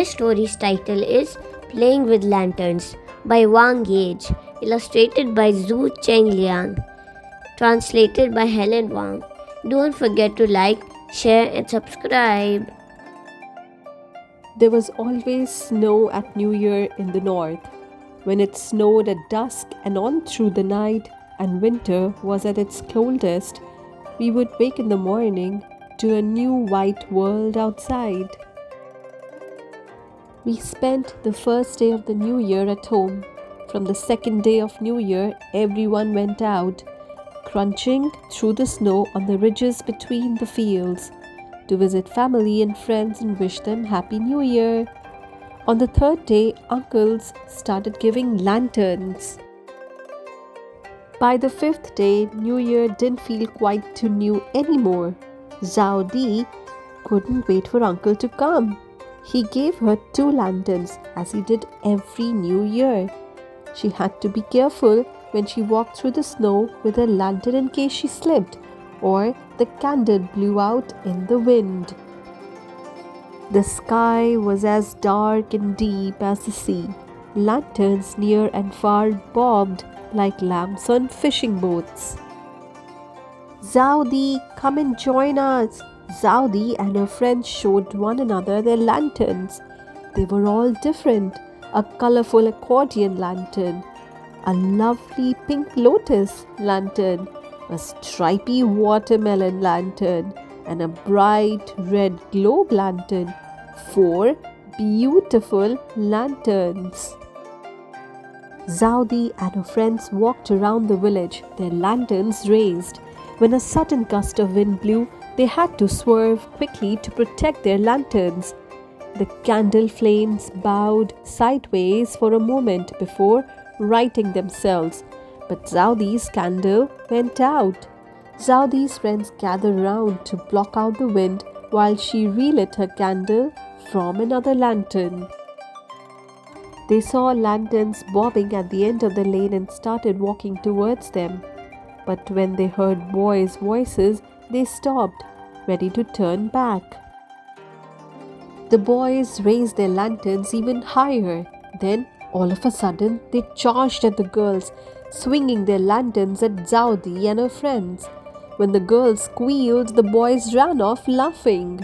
This story's title is Playing with Lanterns by Wang Gage, illustrated by Zhu Chengliang, translated by Helen Wang. Don't forget to like, share and subscribe. There was always snow at New Year in the north. When it snowed at dusk and on through the night, and winter was at its coldest, we would wake in the morning to a new white world outside. We spent the first day of the new year at home. From the second day of New Year, everyone went out, crunching through the snow on the ridges between the fields, to visit family and friends and wish them Happy New Year. On the third day, uncles started giving lanterns. By the fifth day, New Year didn't feel quite too new anymore. Zhao Di couldn't wait for uncle to come. He gave her 2 lanterns as he did every New Year. She had to be careful when she walked through the snow with her lantern in case she slipped or the candle blew out in the wind. The sky was as dark and deep as the sea. Lanterns near and far bobbed like lamps on fishing boats. Zhao Di, come and join us! Zhao Di and her friends showed one another their lanterns. They were all different. A colorful accordion lantern, a lovely pink lotus lantern, a stripy watermelon lantern, and a bright red globe lantern. 4 beautiful lanterns. Zhao Di and her friends walked around the village, their lanterns raised. When a sudden gust of wind blew, they had to swerve quickly to protect their lanterns. The candle flames bowed sideways for a moment before righting themselves, but Zhao Di's candle went out. Zhao Di's friends gathered round to block out the wind while she relit her candle from another lantern. They saw lanterns bobbing at the end of the lane and started walking towards them. But when they heard boys' voices, they stopped, ready to turn back. The boys raised their lanterns even higher. Then, all of a sudden, they charged at the girls, swinging their lanterns at Zhao Di and her friends. When the girls squealed, the boys ran off laughing.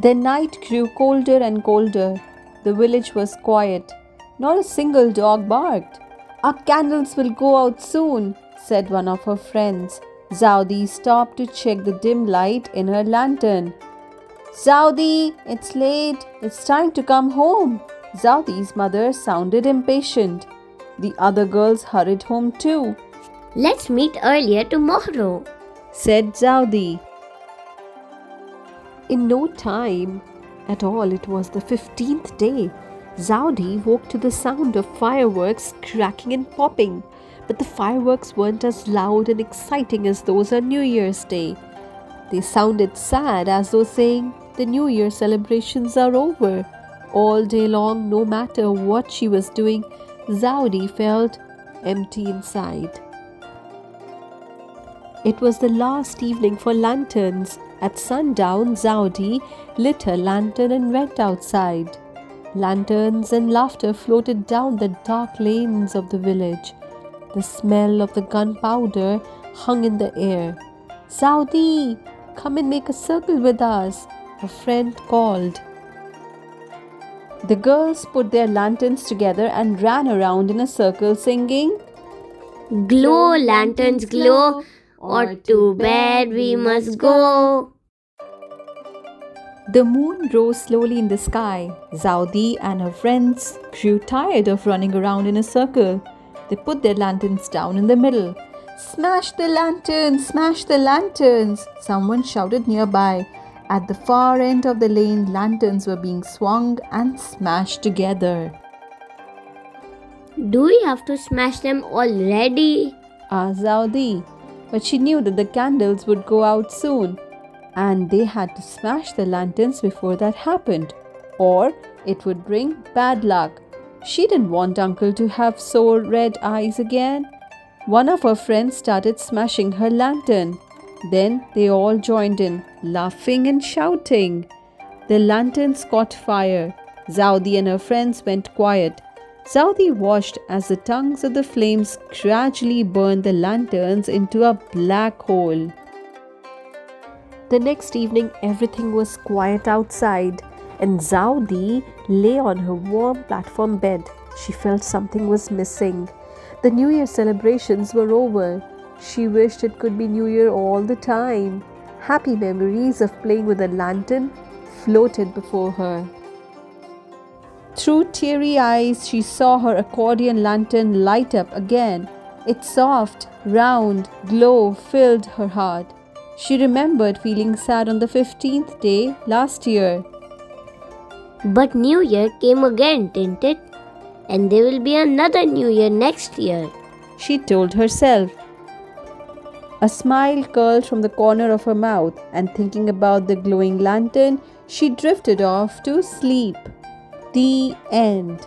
The night grew colder and colder. The village was quiet. Not a single dog barked. Our candles will go out soon, said one of her friends. Zhao Di stopped to check the dim light in her lantern. Zhao Di, it's late. It's time to come home. Zhao Di's mother sounded impatient. The other girls hurried home too. Let's meet earlier tomorrow, said Zhao Di. In no time at all, it was the 15th day. Zhao Di woke to the sound of fireworks cracking and popping, but the fireworks weren't as loud and exciting as those on New Year's Day. They sounded sad, as though saying, the New Year celebrations are over. All day long, no matter what she was doing, Zhao Di felt empty inside. It was the last evening for lanterns. At sundown, Zhao Di lit her lantern and went outside. Lanterns and laughter floated down the dark lanes of the village. The smell of the gunpowder hung in the air. Zhao Di, come and make a circle with us, a friend called. The girls put their lanterns together and ran around in a circle singing, Glow, lanterns glow, or to bed we must go. The moon rose slowly in the sky. Zhao Di and her friends grew tired of running around in a circle. They put their lanterns down in the middle. Smash the lanterns! Smash the lanterns! Someone shouted nearby. At the far end of the lane, lanterns were being swung and smashed together. Do we have to smash them already? Asked Zhao Di. But she knew that the candles would go out soon, and they had to smash the lanterns before that happened, or it would bring bad luck. She didn't want Uncle to have sore red eyes again. One of her friends started smashing her lantern. Then they all joined in, laughing and shouting. The lanterns caught fire. Zaudi and her friends went quiet. Zaudi watched as the tongues of the flames gradually burned the lanterns into a black hole. The next evening, everything was quiet outside, and Zaudi lay on her warm platform bed. She felt something was missing. The New Year celebrations were over. She wished it could be New Year all the time. Happy memories of playing with a lantern floated before her. Through teary eyes, she saw her accordion lantern light up again. Its soft, round glow filled her heart. She remembered feeling sad on the 15th day last year. But New Year came again, didn't it? And there will be another New Year next year, she told herself. A smile curled from the corner of her mouth, and thinking about the glowing lantern, she drifted off to sleep. The end.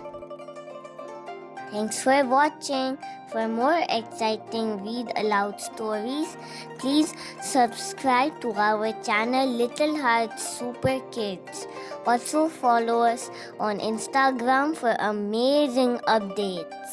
Thanks for watching. For more exciting read aloud stories, please subscribe to our channel Little Hearts Super Kids. Also follow us on Instagram for amazing updates.